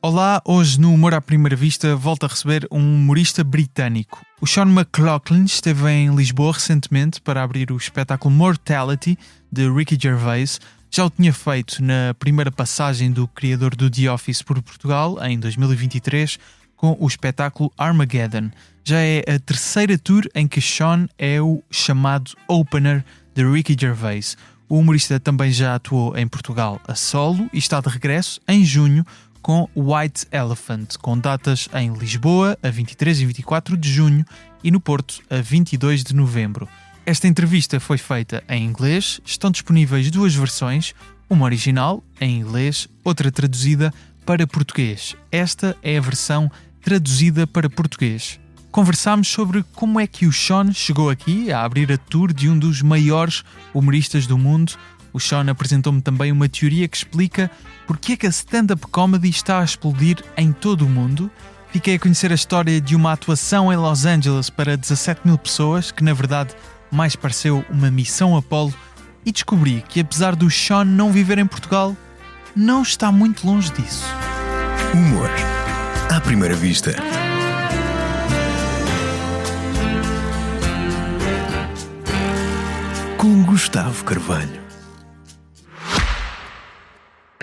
Olá, hoje no Humor à Primeira Vista volto a receber um humorista britânico. O Sean McLoughlin esteve em Lisboa recentemente para abrir o espetáculo Mortality de Ricky Gervais. Já o tinha feito na primeira passagem do criador do The Office por Portugal, em 2023, com o espetáculo Armageddon. Já é a terceira tour em que Sean é o chamado opener de Ricky Gervais. O humorista também já atuou em Portugal a solo e está de regresso em junho com White Elephant, com datas em Lisboa a 23 e 24 de junho e no Porto a 22 de novembro. Esta entrevista foi feita em inglês, estão disponíveis duas versões, uma original em inglês, outra traduzida para português. Esta é a versão traduzida para português. Conversámos sobre como é que o Sean chegou aqui a abrir a tour de um dos maiores humoristas do mundo. O Sean apresentou-me também uma teoria que explica porque é que a stand-up comedy está a explodir em todo o mundo. Fiquei a conhecer a história de uma atuação em Los Angeles para 17 mil pessoas, que na verdade mais pareceu uma missão Apollo, e descobri que apesar do Sean não viver em Portugal, não está muito longe disso. Humor à primeira vista. Com Gustavo Carvalho.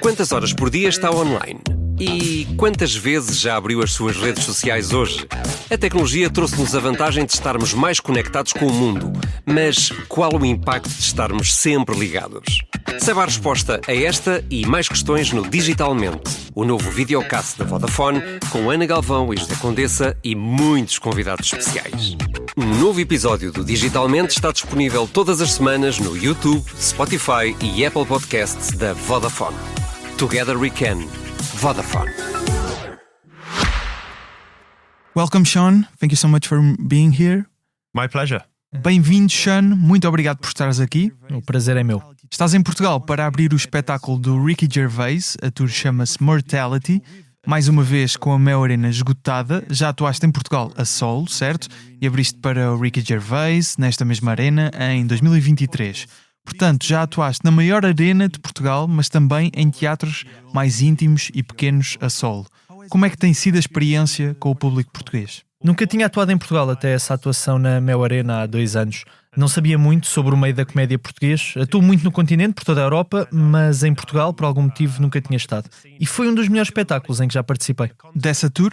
Quantas horas por dia está online? E quantas vezes já abriu as suas redes sociais hoje? A tecnologia trouxe-nos a vantagem de estarmos mais conectados com o mundo, mas qual o impacto de estarmos sempre ligados? Saiba a resposta a esta e mais questões no Digitalmente, o novo videocast da Vodafone, com Ana Galvão e José Condessa e muitos convidados especiais. Um novo episódio do Digitalmente está disponível todas as semanas no YouTube, Spotify e Apple Podcasts da Vodafone. Together we can. Vodafone. Welcome, Sean. Thank you so much for being here. My pleasure. Bem-vindo, Sean. Muito obrigado por estares aqui. O prazer é meu. Estás em Portugal para abrir o espetáculo do Ricky Gervais. A tour chama-se Mortality. Mais uma vez com a Mel Arena esgotada. Já atuaste em Portugal a solo, certo? E abriste para o Ricky Gervais nesta mesma arena em 2023. Portanto, já atuaste na maior arena de Portugal, mas também em teatros mais íntimos e pequenos a solo. Como é que tem sido a experiência com o público português? Nunca tinha atuado em Portugal até essa atuação na Mel Arena há 2 anos. Não sabia muito sobre o meio da comédia português. Atuo muito no continente, por toda a Europa, mas em Portugal, por algum motivo, nunca tinha estado. E foi um dos melhores espetáculos em que já participei. Dessa tour?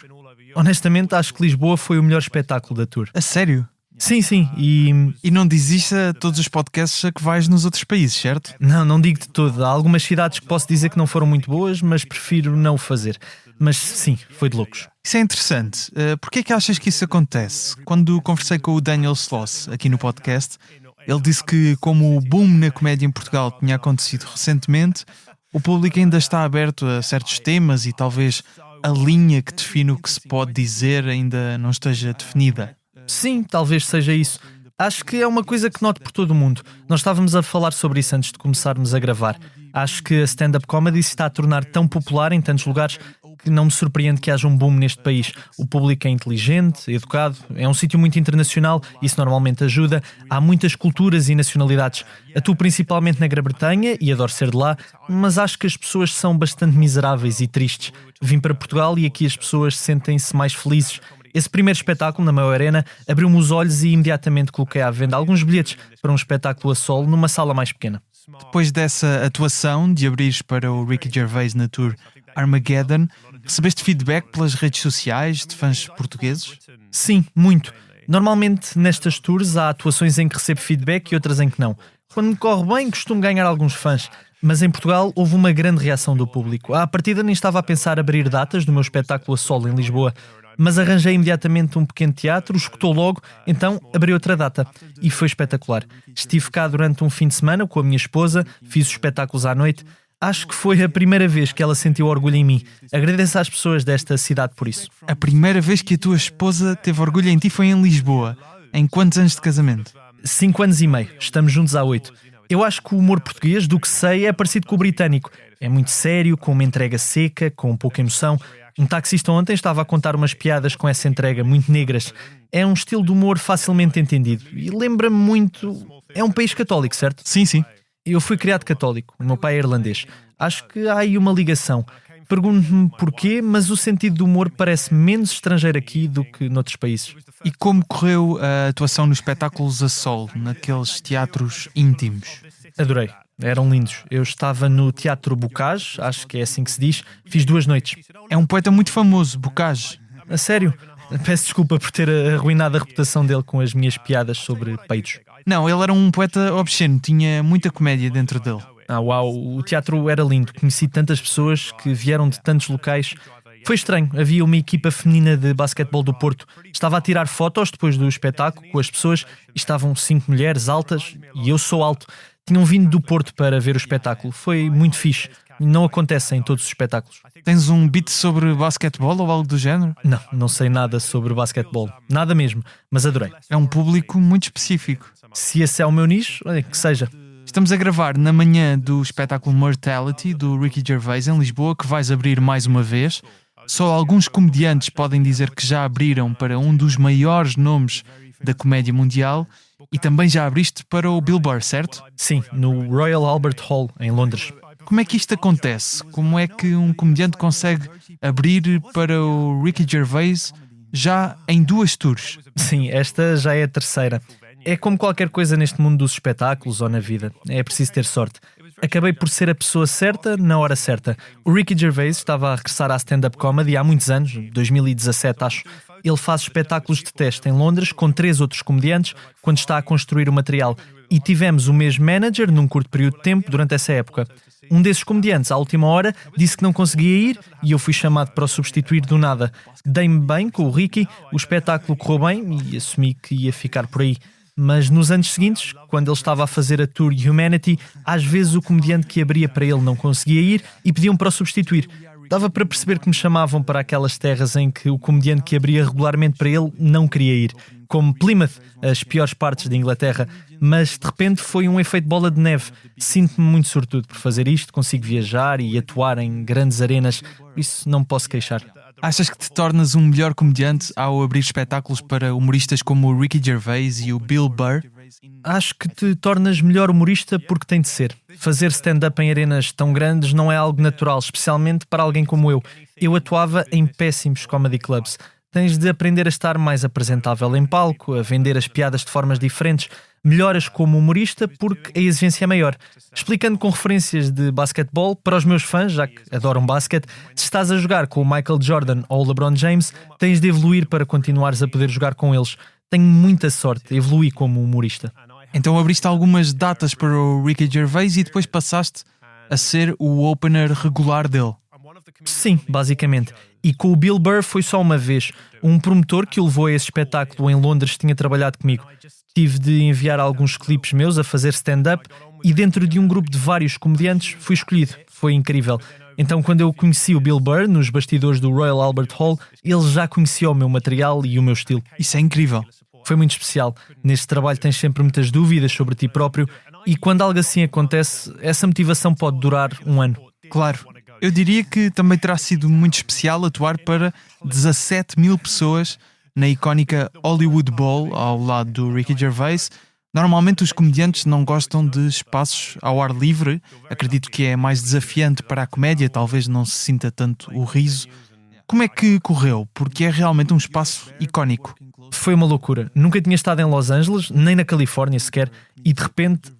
Honestamente, acho que Lisboa foi o melhor espetáculo da tour. A sério? Sim. E não dizes a todos os podcasts a que vais nos outros países, certo? Não digo de todo. Há algumas cidades que posso dizer que não foram muito boas, mas prefiro não o fazer. Mas sim, foi de loucos. Isso é interessante. Porquê é que achas que isso acontece? Quando conversei com o Daniel Sloss aqui no podcast, ele disse que como o boom na comédia em Portugal tinha acontecido recentemente, o público ainda está aberto a certos temas e talvez a linha que define o que se pode dizer ainda não esteja definida. Sim, talvez seja isso. Acho que é uma coisa que noto por todo o mundo. Nós estávamos a falar sobre isso antes de começarmos a gravar. Acho que a stand-up comedy se está a tornar tão popular em tantos lugares que não me surpreende que haja um boom neste país. O público é inteligente, educado, é um sítio muito internacional, isso normalmente ajuda. Há muitas culturas e nacionalidades. Atuo principalmente na Grã-Bretanha e adoro ser de lá, mas acho que as pessoas são bastante miseráveis e tristes. Vim para Portugal e aqui as pessoas sentem-se mais felizes. Esse primeiro espetáculo na Mel Arena abriu-me os olhos e imediatamente coloquei à venda alguns bilhetes para um espetáculo a solo numa sala mais pequena. Depois dessa atuação de abrires para o Ricky Gervais na tour Armageddon, recebeste feedback pelas redes sociais de fãs portugueses? Sim, muito. Normalmente nestas tours há atuações em que recebo feedback e outras em que não. Quando me corre bem, costumo ganhar alguns fãs. Mas em Portugal houve uma grande reação do público. À partida nem estava a pensar abrir datas do meu espetáculo a solo em Lisboa, mas arranjei imediatamente um pequeno teatro, escutou logo, então abri outra data. E foi espetacular. Estive cá durante um fim de semana com a minha esposa, fiz os espetáculos à noite. Acho que foi a primeira vez que ela sentiu orgulho em mim. Agradeço às pessoas desta cidade por isso. A primeira vez que a tua esposa teve orgulho em ti foi em Lisboa. Em quantos anos de casamento? 5 anos e meio. Estamos juntos há 8. Eu acho que o humor português, do que sei, é parecido com o britânico. É muito sério, com uma entrega seca, com pouca emoção. Um taxista ontem estava a contar umas piadas com essa entrega, muito negras. É um estilo de humor facilmente entendido. E lembra-me muito... É um país católico, certo? Sim. Eu fui criado católico. O meu pai é irlandês. Acho que há aí uma ligação. Pergunto-me porquê, mas o sentido do humor parece menos estrangeiro aqui do que noutros países. E como correu a atuação nos espetáculos a solo, naqueles teatros íntimos? Adorei, eram lindos. Eu estava no Teatro Bocage, acho que é assim que se diz, fiz 2 noites. É um poeta muito famoso, Bocage. A sério, peço desculpa por ter arruinado a reputação dele com as minhas piadas sobre peitos. Não, ele era um poeta obsceno, tinha muita comédia dentro dele. Uau, o teatro era lindo. Conheci tantas pessoas que vieram de tantos locais. Foi estranho, havia uma equipa feminina de basquetebol do Porto. Estava a tirar fotos depois do espetáculo com as pessoas e estavam 5 mulheres altas e eu sou alto. Tinham vindo do Porto para ver o espetáculo. Foi muito fixe. Não acontece em todos os espetáculos. Tens um beat sobre basquetebol ou algo do género? Não sei nada sobre basquetebol. Nada mesmo, mas adorei. É um público muito específico. Se esse é o meu nicho, olha, que seja. Estamos a gravar na manhã do espetáculo Mortality, do Ricky Gervais, em Lisboa, que vais abrir mais uma vez. Só alguns comediantes podem dizer que já abriram para um dos maiores nomes da comédia mundial e também já abriste para o Bill Burr, certo? Sim, no Royal Albert Hall, em Londres. Como é que isto acontece? Como é que um comediante consegue abrir para o Ricky Gervais já em 2 tours? Sim, esta já é a 3ª. É como qualquer coisa neste mundo dos espetáculos ou na vida. É preciso ter sorte. Acabei por ser a pessoa certa na hora certa. O Ricky Gervais estava a regressar à stand-up comedy há muitos anos, 2017 acho. Ele faz espetáculos de teste em Londres com 3 outros comediantes quando está a construir o material. E tivemos o mesmo manager num curto período de tempo durante essa época. Um desses comediantes, à última hora, disse que não conseguia ir e eu fui chamado para o substituir do nada. Dei-me bem com o Ricky, o espetáculo correu bem e assumi que ia ficar por aí. Mas nos anos seguintes, quando ele estava a fazer a tour Humanity, às vezes o comediante que abria para ele não conseguia ir e pediam para o substituir. Dava para perceber que me chamavam para aquelas terras em que o comediante que abria regularmente para ele não queria ir, como Plymouth, as piores partes da Inglaterra. Mas de repente foi um efeito bola de neve. Sinto-me muito sortudo por fazer isto, consigo viajar e atuar em grandes arenas, por isso não me posso queixar. Achas que te tornas um melhor comediante ao abrir espetáculos para humoristas como o Ricky Gervais e o Bill Burr? Acho que te tornas melhor humorista porque tem de ser. Fazer stand-up em arenas tão grandes não é algo natural, especialmente para alguém como eu. Eu atuava em péssimos comedy clubs. Tens de aprender a estar mais apresentável em palco, a vender as piadas de formas diferentes. Melhoras como humorista porque a exigência é maior. Explicando com referências de basquetebol, para os meus fãs, já que adoram basquete, se estás a jogar com o Michael Jordan ou o LeBron James, tens de evoluir para continuares a poder jogar com eles. Tenho muita sorte, evoluí como humorista. Então abriste algumas datas para o Ricky Gervais e depois passaste a ser o opener regular dele. Sim, basicamente. E com o Bill Burr foi só uma vez. Um promotor que o levou a esse espetáculo em Londres tinha trabalhado comigo. Tive de enviar alguns clipes meus a fazer stand-up e dentro de um grupo de vários comediantes fui escolhido. Foi incrível. Então quando eu conheci o Bill Burr nos bastidores do Royal Albert Hall, ele já conhecia o meu material e o meu estilo. Isso é incrível. Foi muito especial. Neste trabalho tens sempre muitas dúvidas sobre ti próprio e quando algo assim acontece, essa motivação pode durar 1 ano. Claro. Eu diria que também terá sido muito especial atuar para 17.000 pessoas na icónica Hollywood Bowl ao lado do Ricky Gervais. Normalmente os comediantes não gostam de espaços ao ar livre. Acredito que é mais desafiante para a comédia, talvez não se sinta tanto o riso. Como é que correu? Porque é realmente um espaço icónico. Foi uma loucura. Nunca tinha estado em Los Angeles, nem na Califórnia sequer, e de repente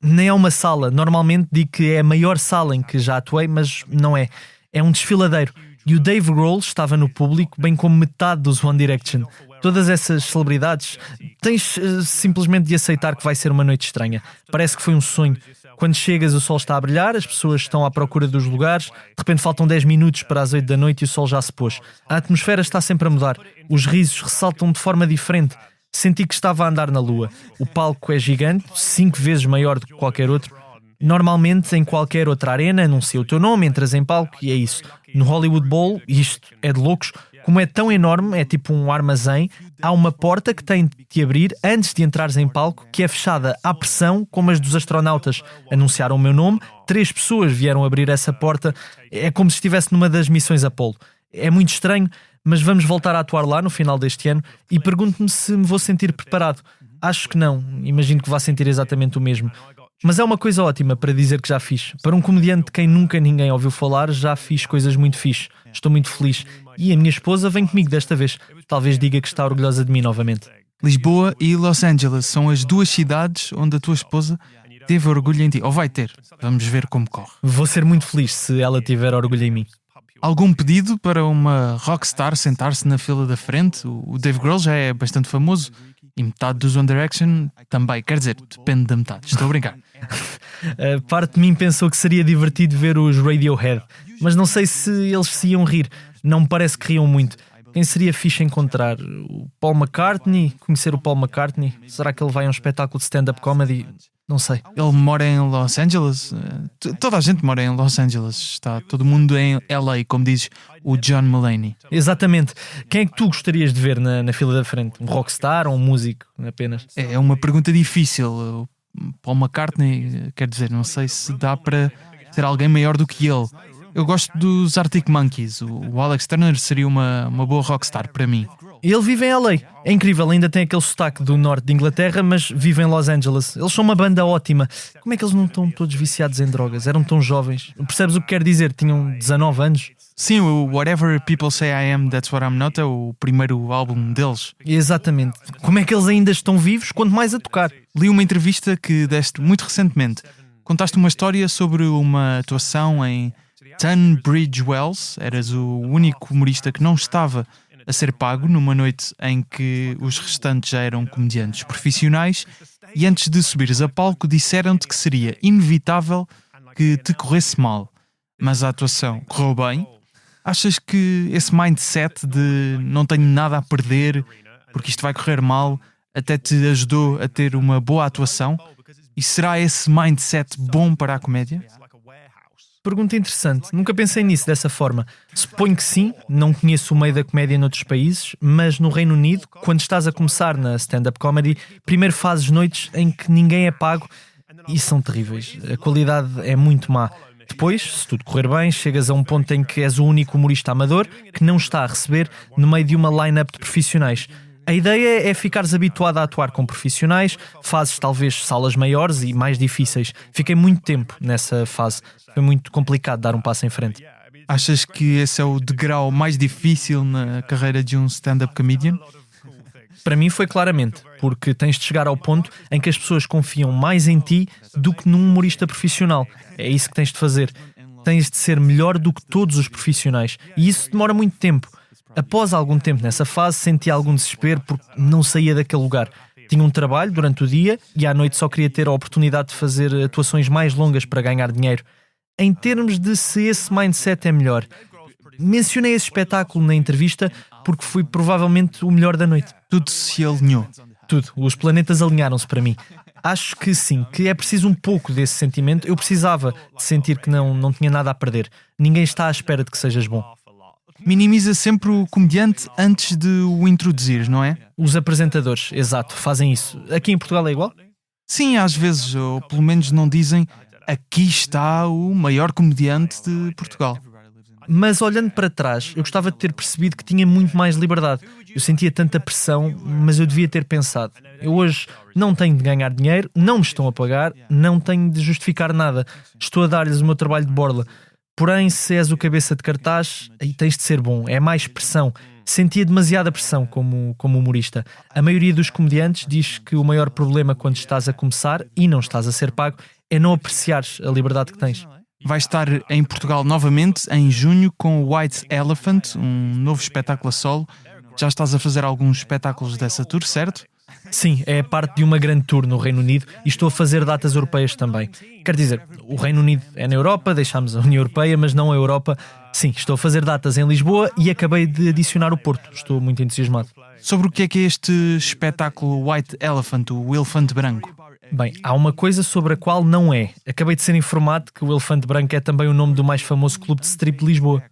nem é uma sala. Normalmente digo que é a maior sala em que já atuei, mas não é. É um desfiladeiro. E o Dave Grohl estava no público, bem como metade dos One Direction. Todas essas celebridades, tens simplesmente de aceitar que vai ser uma noite estranha. Parece que foi um sonho. Quando chegas o sol está a brilhar, as pessoas estão à procura dos lugares, de repente faltam 10 minutos para as 8 da noite e o sol já se pôs. A atmosfera está sempre a mudar. Os risos ressaltam de forma diferente. Senti que estava a andar na lua. O palco é gigante, 5 vezes maior do que qualquer outro. Normalmente, em qualquer outra arena, anuncia o teu nome, entras em palco e é isso. No Hollywood Bowl, isto é de loucos, como é tão enorme, é tipo um armazém, há uma porta que tem de te abrir antes de entrares em palco, que é fechada à pressão, como as dos astronautas. Anunciaram o meu nome, 3 pessoas vieram abrir essa porta, é como se estivesse numa das missões Apollo. É muito estranho, mas vamos voltar a atuar lá no final deste ano e pergunto-me se me vou sentir preparado. Acho que não, imagino que vá sentir exatamente o mesmo. Mas é uma coisa ótima para dizer que já fiz. Para um comediante de quem nunca ninguém ouviu falar, já fiz coisas muito fixe. Estou muito feliz. E a minha esposa vem comigo desta vez. Talvez diga que está orgulhosa de mim novamente. Lisboa e Los Angeles são as duas cidades onde a tua esposa teve orgulho em ti. Ou vai ter. Vamos ver como corre. Vou ser muito feliz se ela tiver orgulho em mim. Algum pedido para uma rockstar sentar-se na fila da frente? O Dave Grohl já é bastante famoso e metade dos One Direction também. Quer dizer, depende da metade. Estou a brincar. Parte de mim pensou que seria divertido ver os Radiohead, mas não sei se eles se iam rir. Não me parece que riam muito. Quem seria fixe encontrar? O Paul McCartney? Conhecer o Paul McCartney? Será que ele vai a um espetáculo de stand-up comedy? Não sei. Ele mora em Los Angeles? Toda a gente mora em Los Angeles. Está todo mundo em LA, como diz o John Mulaney. Exatamente. Quem é que tu gostarias de ver na fila da frente? Um rockstar ou um músico apenas? É uma pergunta difícil. O Paul McCartney, quer dizer, não sei se dá para ser alguém maior do que ele. Eu gosto dos Arctic Monkeys. O Alex Turner seria uma boa rockstar para mim. Ele vive em LA. É incrível, ainda tem aquele sotaque do norte de Inglaterra, mas vive em Los Angeles. Eles são uma banda ótima. Como é que eles não estão todos viciados em drogas? Eram tão jovens. Percebes o que quero dizer? Tinham 19 anos. Sim, o Whatever People Say I Am, That's What I'm Not é o primeiro álbum deles. Exatamente. Como é que eles ainda estão vivos, quanto mais a tocar? Li uma entrevista que deste muito recentemente. Contaste uma história sobre uma atuação em Tunbridge Wells. Eras o único humorista que não estava a ser pago numa noite em que os restantes já eram comediantes profissionais e antes de subires a palco disseram-te que seria inevitável que te corresse mal. Mas a atuação correu bem. Achas que esse mindset de não tenho nada a perder porque isto vai correr mal até te ajudou a ter uma boa atuação? E será esse mindset bom para a comédia? Pergunta interessante. Nunca pensei nisso dessa forma. Suponho que sim. Não conheço o meio da comédia noutros países, mas no Reino Unido, quando estás a começar na stand-up comedy, primeiro fazes noites em que ninguém é pago e são terríveis. A qualidade é muito má. Depois, se tudo correr bem, chegas a um ponto em que és o único humorista amador que não está a receber no meio de uma line-up de profissionais. A ideia é ficares habituado a atuar com profissionais, fazes talvez salas maiores e mais difíceis. Fiquei muito tempo nessa fase. Foi muito complicado dar um passo em frente. Achas que esse é o degrau mais difícil na carreira de um stand-up comedian? Para mim foi claramente, porque tens de chegar ao ponto em que as pessoas confiam mais em ti do que num humorista profissional. É isso que tens de fazer. Tens de ser melhor do que todos os profissionais. E isso demora muito tempo. Após algum tempo nessa fase, senti algum desespero porque não saía daquele lugar. Tinha um trabalho durante o dia e à noite só queria ter a oportunidade de fazer atuações mais longas para ganhar dinheiro. Em termos de se esse mindset é melhor, mencionei esse espetáculo na entrevista porque foi provavelmente o melhor da noite. Tudo se alinhou. Tudo. Os planetas alinharam-se para mim. Acho que sim, que é preciso um pouco desse sentimento. Eu precisava de sentir que não tinha nada a perder. Ninguém está à espera de que sejas bom. Minimiza sempre o comediante antes de o introduzir, não é? Os apresentadores, exato, fazem isso. Aqui em Portugal é igual? Sim, às vezes, ou pelo menos não dizem aqui está o maior comediante de Portugal. Mas olhando para trás, eu gostava de ter percebido que tinha muito mais liberdade. Eu sentia tanta pressão, mas eu devia ter pensado. Eu hoje não tenho de ganhar dinheiro, não me estão a pagar, não tenho de justificar nada. Estou a dar-lhes o meu trabalho de borla. Porém, se és o cabeça de cartaz, aí tens de ser bom. É mais pressão. Sentia demasiada pressão como humorista. A maioria dos comediantes diz que o maior problema quando estás a começar e não estás a ser pago é não apreciares a liberdade que tens. Vai estar em Portugal novamente em junho com o White Elephant, um novo espetáculo a solo. Já estás a fazer alguns espetáculos dessa tour, certo? Sim, é parte de uma grande tour no Reino Unido e estou a fazer datas europeias também. Quer dizer, o Reino Unido é na Europa, deixámos a União Europeia, mas não a Europa. Sim, estou a fazer datas em Lisboa e acabei de adicionar o Porto. Estou muito entusiasmado. Sobre o que é este espetáculo White Elephant, o elefante branco? Bem, há uma coisa sobre a qual não é. Acabei de ser informado que o Elefante Branco é também o nome do mais famoso clube de strip de Lisboa.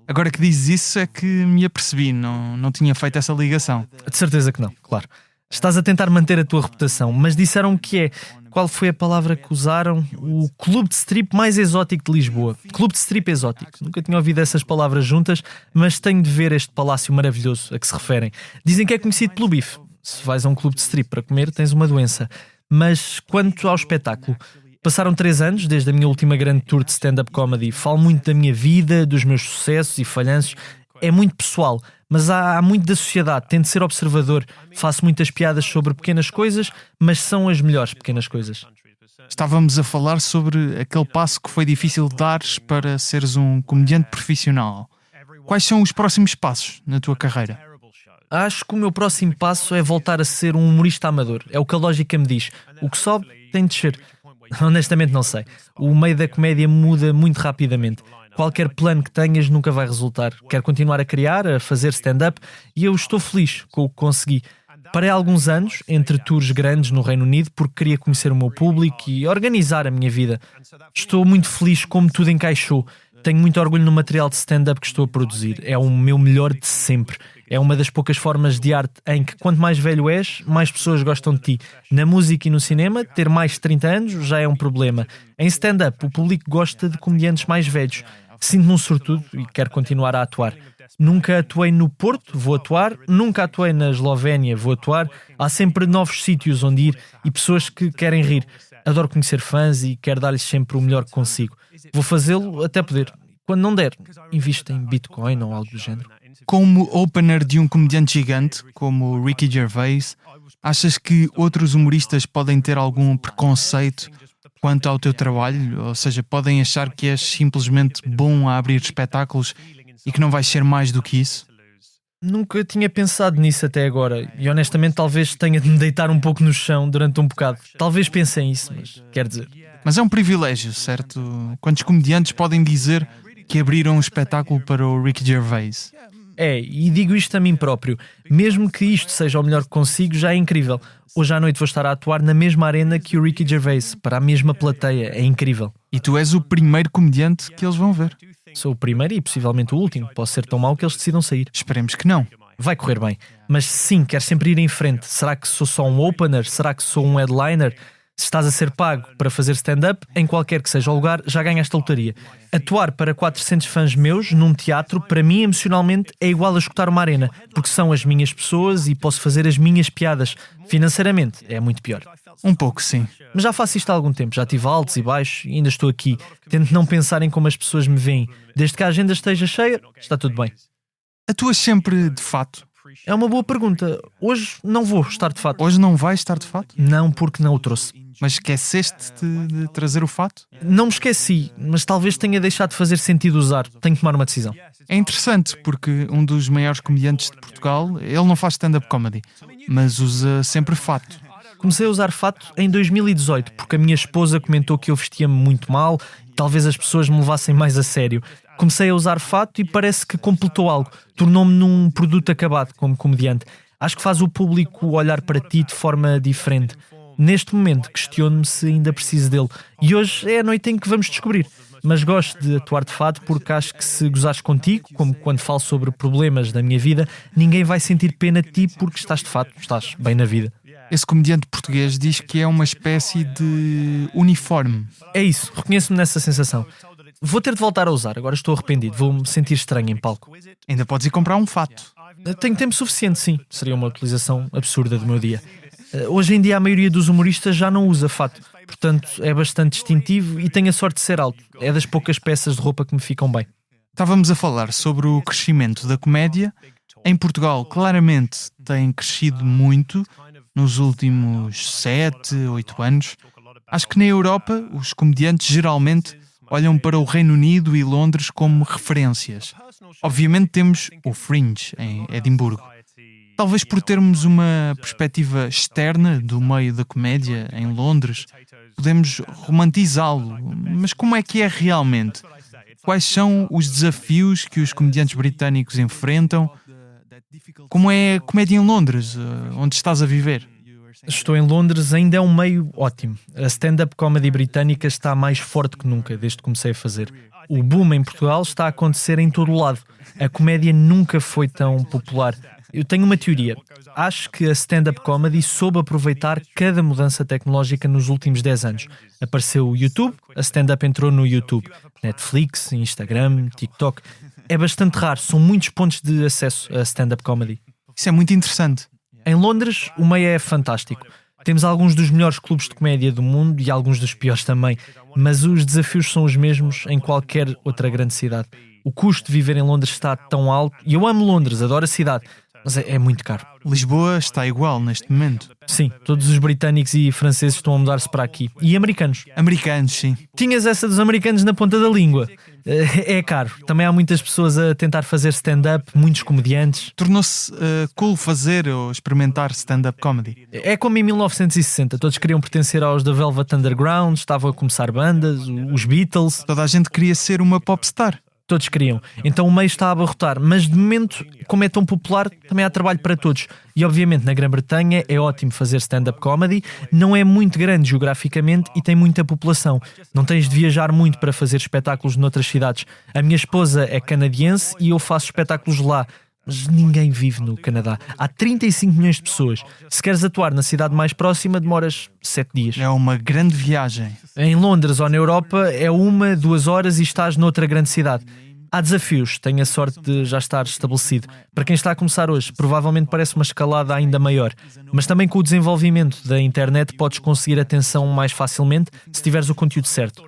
Agora que dizes isso é que me apercebi, não tinha feito essa ligação. De certeza que não, claro. Estás a tentar manter a tua reputação, mas disseram que é. Qual foi a palavra que usaram? O clube de strip mais exótico de Lisboa. Clube de strip exótico. Nunca tinha ouvido essas palavras juntas, mas tenho de ver este palácio maravilhoso a que se referem. Dizem que é conhecido pelo bife. Se vais a um clube de strip para comer, tens uma doença. Mas quanto ao espetáculo, passaram 3 anos desde a minha última grande tour de stand-up comedy. Falo muito da minha vida, dos meus sucessos e falhanços. É muito pessoal, mas há muito da sociedade. Tento ser observador, faço muitas piadas sobre pequenas coisas, mas são as melhores pequenas coisas. Estávamos a falar sobre aquele passo que foi difícil de dares para seres um comediante profissional. Quais são os próximos passos na tua carreira? Acho que o meu próximo passo é voltar a ser um humorista amador. É o que a lógica me diz. O que sobe tem de descer. Honestamente não sei. O meio da comédia muda muito rapidamente. Qualquer plano que tenhas nunca vai resultar. Quero continuar a criar, a fazer stand-up e eu estou feliz com o que consegui. Parei há alguns anos, entre tours grandes no Reino Unido, porque queria conhecer o meu público e organizar a minha vida. Estou muito feliz como tudo encaixou. Tenho muito orgulho no material de stand-up que estou a produzir. É o meu melhor de sempre. É uma das poucas formas de arte em que, quanto mais velho és, mais pessoas gostam de ti. Na música e no cinema, ter mais de 30 anos já é um problema. Em stand-up, o público gosta de comediantes mais velhos. Sinto-me um sortudo e quero continuar a atuar. Nunca atuei no Porto, vou atuar. Nunca atuei na Eslovénia, vou atuar. Há sempre novos sítios onde ir e pessoas que querem rir. Adoro conhecer fãs e quero dar-lhes sempre o melhor que consigo. Vou fazê-lo até poder. Quando não der, invisto em Bitcoin ou algo do género. Como opener de um comediante gigante, como o Ricky Gervais, achas que outros humoristas podem ter algum preconceito quanto ao teu trabalho? Ou seja, podem achar que és simplesmente bom a abrir espetáculos e que não vais ser mais do que isso? Nunca tinha pensado nisso até agora e honestamente talvez tenha de me deitar um pouco no chão durante um bocado. Talvez pense em isso, mas quer dizer... Mas é um privilégio, certo? Quantos comediantes podem dizer que abriram um espetáculo para o Ricky Gervais? É, e digo isto a mim próprio. Mesmo que isto seja o melhor que consigo, já é incrível. Hoje à noite vou estar a atuar na mesma arena que o Ricky Gervais, para a mesma plateia. É incrível. E tu és o primeiro comediante que eles vão ver. Sou o primeiro e possivelmente o último. Posso ser tão mau que eles decidam sair. Esperemos que não. Vai correr bem. Mas sim, quero sempre ir em frente. Será que sou só um opener? Será que sou um headliner? Se estás a ser pago para fazer stand-up, em qualquer que seja o lugar, já ganhaste a lotaria. Atuar para 400 fãs meus num teatro, para mim, emocionalmente, é igual a escutar uma arena, porque são as minhas pessoas e posso fazer as minhas piadas. Financeiramente, é muito pior. Um pouco, sim. Mas já faço isto há algum tempo, já tive altos e baixos e ainda estou aqui. Tento não pensar em como as pessoas me veem. Desde que a agenda esteja cheia, está tudo bem. Atuas sempre de fato? É uma boa pergunta. Hoje não vou estar de fato. Hoje não vais estar de fato? Não, porque não o trouxe. Mas esqueceste-te de trazer o fato? Não me esqueci, mas talvez tenha deixado de fazer sentido usar. Tenho que tomar uma decisão. É interessante porque um dos maiores comediantes de Portugal, ele não faz stand-up comedy, mas usa sempre fato. Comecei a usar fato em 2018, porque a minha esposa comentou que eu vestia-me muito mal e talvez as pessoas me levassem mais a sério. Comecei a usar fato e parece que completou algo. Tornou-me num produto acabado como comediante. Acho que faz o público olhar para ti de forma diferente. Neste momento, questiono-me se ainda preciso dele. E hoje é a noite em que vamos descobrir. Mas gosto de atuar de fato porque acho que se gozares contigo, como quando falo sobre problemas da minha vida, ninguém vai sentir pena de ti porque estás de fato, estás bem na vida. Esse comediante português diz que é uma espécie de uniforme. É isso, reconheço-me nessa sensação. Vou ter de voltar a usar, agora estou arrependido. Vou-me sentir estranho em palco. Ainda podes ir comprar um fato. Tenho tempo suficiente, sim. Seria uma utilização absurda do meu dia. Hoje em dia a maioria dos humoristas já não usa fato. Portanto, é bastante distintivo e tenho a sorte de ser alto. É das poucas peças de roupa que me ficam bem. Estávamos a falar sobre o crescimento da comédia. Em Portugal, claramente, tem crescido muito nos últimos 7, 8 anos. Acho que na Europa, os comediantes geralmente olham para o Reino Unido e Londres como referências. Obviamente temos o Fringe, em Edimburgo. Talvez por termos uma perspectiva externa do meio da comédia em Londres, podemos romantizá-lo. Mas como é que é realmente? Quais são os desafios que os comediantes britânicos enfrentam? Como é a comédia em Londres, onde estás a viver? Estou em Londres, ainda é um meio ótimo. A stand-up comedy britânica está mais forte que nunca, desde que comecei a fazer. O boom em Portugal está a acontecer em todo o lado. A comédia nunca foi tão popular. Eu tenho uma teoria. Acho que a stand-up comedy soube aproveitar cada mudança tecnológica nos últimos 10 anos. Apareceu o YouTube, a stand-up entrou no YouTube. Netflix, Instagram, TikTok. É bastante raro, são muitos pontos de acesso a stand-up comedy. Isso é muito interessante. Em Londres, o meio é fantástico. Temos alguns dos melhores clubes de comédia do mundo e alguns dos piores também, mas os desafios são os mesmos em qualquer outra grande cidade. O custo de viver em Londres está tão alto, e eu amo Londres, adoro a cidade, mas é muito caro. Lisboa está igual neste momento. Sim, todos os britânicos e franceses estão a mudar-se para aqui. E americanos. Americanos, sim. Tinhas essa dos americanos na ponta da língua. É caro. Também há muitas pessoas a tentar fazer stand-up, muitos comediantes. Tornou-se cool fazer ou experimentar stand-up comedy. É como em 1960, todos queriam pertencer aos The Velvet Underground, estavam a começar bandas, os Beatles. Toda a gente queria ser uma popstar. Todos queriam. Então o meio está a abarrotar. Mas de momento, como é tão popular, também há trabalho para todos. E obviamente na Grã-Bretanha é ótimo fazer stand-up comedy. Não é muito grande geograficamente e tem muita população. Não tens de viajar muito para fazer espetáculos noutras cidades. A minha esposa é canadiense e eu faço espetáculos lá. Mas ninguém vive no Canadá. Há 35 milhões de pessoas. Se queres atuar na cidade mais próxima, demoras 7 dias. É uma grande viagem. Em Londres ou na Europa é 1, 2 horas e estás noutra grande cidade. Há desafios, tenho a sorte de já estar estabelecido. Para quem está a começar hoje, provavelmente parece uma escalada ainda maior. Mas também com o desenvolvimento da internet podes conseguir atenção mais facilmente se tiveres o conteúdo certo.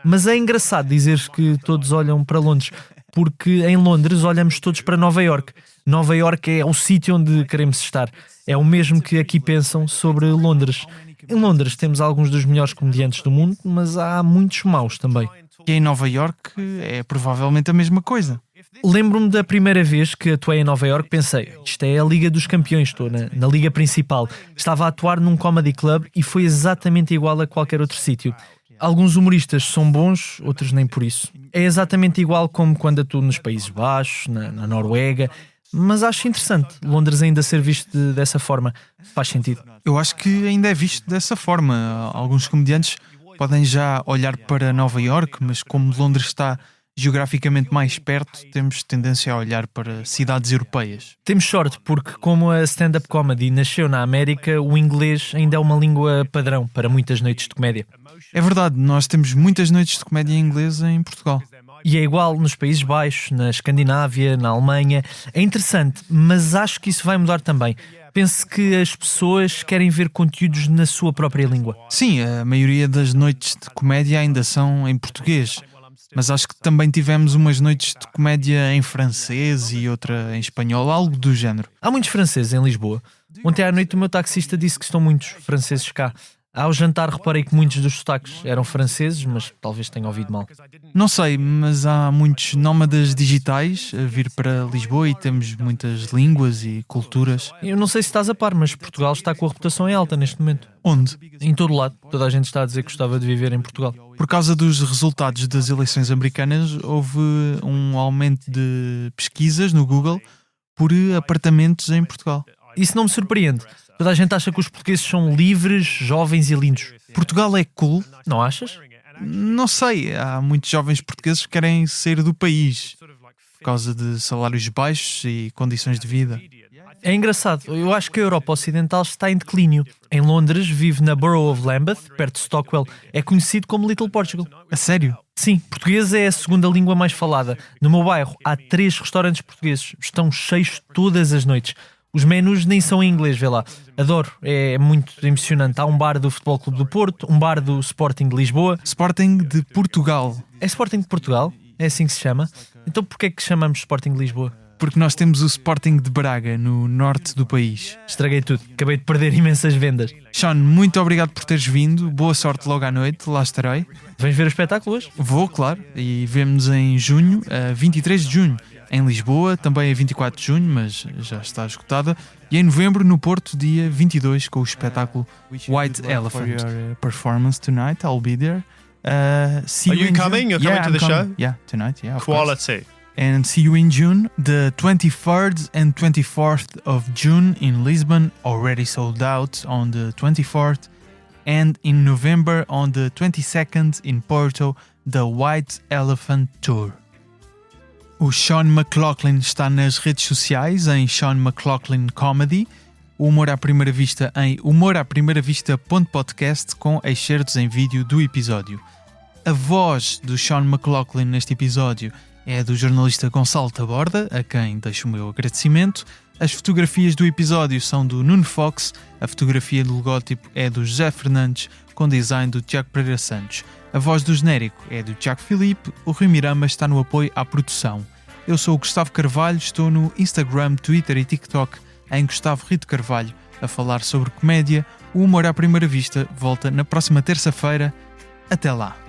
Mas é engraçado dizeres que todos olham para Londres, porque em Londres olhamos todos para Nova Iorque. Nova Iorque é o sítio onde queremos estar. É o mesmo que aqui pensam sobre Londres. Em Londres temos alguns dos melhores comediantes do mundo, mas há muitos maus também. E em Nova Iorque é provavelmente a mesma coisa. Lembro-me da primeira vez que atuei em Nova Iorque, pensei, isto é a Liga dos Campeões, estou na Liga Principal. Estava a atuar num comedy club e foi exatamente igual a qualquer outro sítio. Alguns humoristas são bons, outros nem por isso. É exatamente igual como quando atuo nos Países Baixos, na Noruega, mas acho interessante Londres ainda ser visto dessa forma. Faz sentido. Eu acho que ainda é visto dessa forma. Alguns comediantes podem já olhar para Nova Iorque, mas como Londres está geograficamente mais perto, temos tendência a olhar para cidades europeias. Temos sorte porque, como a stand-up comedy nasceu na América, o inglês ainda é uma língua padrão para muitas noites de comédia. É verdade, nós temos muitas noites de comédia inglesa em Portugal. E é igual nos Países Baixos, na Escandinávia, na Alemanha. É interessante, mas acho que isso vai mudar também. Penso que as pessoas querem ver conteúdos na sua própria língua. Sim, a maioria das noites de comédia ainda são em português, mas acho que também tivemos umas noites de comédia em francês e outra em espanhol, algo do género. Há muitos franceses em Lisboa. Ontem à noite o meu taxista disse que estão muitos franceses cá. Ao jantar reparei que muitos dos sotaques eram franceses, mas talvez tenha ouvido mal. Não sei, mas há muitos nómadas digitais a vir para Lisboa e temos muitas línguas e culturas. Eu não sei se estás a par, mas Portugal está com a reputação em alta neste momento. Onde? Em todo lado. Toda a gente está a dizer que gostava de viver em Portugal. Por causa dos resultados das eleições americanas, houve um aumento de pesquisas no Google por apartamentos em Portugal. Isso não me surpreende. Toda a gente acha que os portugueses são livres, jovens e lindos. Portugal é cool? Não achas? Não sei, há muitos jovens portugueses que querem sair do país por causa de salários baixos e condições de vida. É engraçado, eu acho que a Europa Ocidental está em declínio. Em Londres, vive na Borough of Lambeth, perto de Stockwell. É conhecido como Little Portugal. A sério? Sim, português é a segunda língua mais falada. No meu bairro há 3 restaurantes portugueses. Estão cheios todas as noites. Os menus nem são em inglês, vê lá. Adoro, é muito emocionante. Há um bar do Futebol Clube do Porto, um bar do Sporting de Lisboa. Sporting de Portugal. É Sporting de Portugal? É assim que se chama? Então porquê é que chamamos Sporting de Lisboa? Porque nós temos o Sporting de Braga, no norte do país. Estraguei tudo, acabei de perder imensas vendas. Sean, muito obrigado por teres vindo. Boa sorte logo à noite, lá estarei. Vens ver o espetáculo hoje? Vou, claro, e vemo-nos em junho, a 23 de junho. Em Lisboa, também a 24 de junho, mas já está esgotada. E em novembro, no Porto, dia 22, com o espetáculo White Elephant. For your performance tonight, I'll be there. See Are you coming? You're coming to the show? Yeah, tonight, yeah. Of course. Quality. And see you in June, the 23rd and 24th of June in Lisbon, already sold out on the 24th. And in November, on the 22nd in Porto, the White Elephant Tour. O Sean McLaughlin está nas redes sociais em Sean McLaughlin Comedy, o Humor à Primeira Vista em humoraprimeiravista.podcast com excertos em vídeo do episódio. A voz do Sean McLaughlin neste episódio é do jornalista Gonçalo Taborda, a quem deixo o meu agradecimento. As fotografias do episódio são do Nuno Fox, a fotografia do logótipo é do José Fernandes, com design do Tiago Pereira Santos. A voz do genérico é do Tiago Filipe, o Rui Mirama está no apoio à produção. Eu sou o Gustavo Carvalho, estou no Instagram, Twitter e TikTok em Gustavo Rito Carvalho, a falar sobre comédia. O Humor à Primeira Vista volta na próxima terça-feira. Até lá!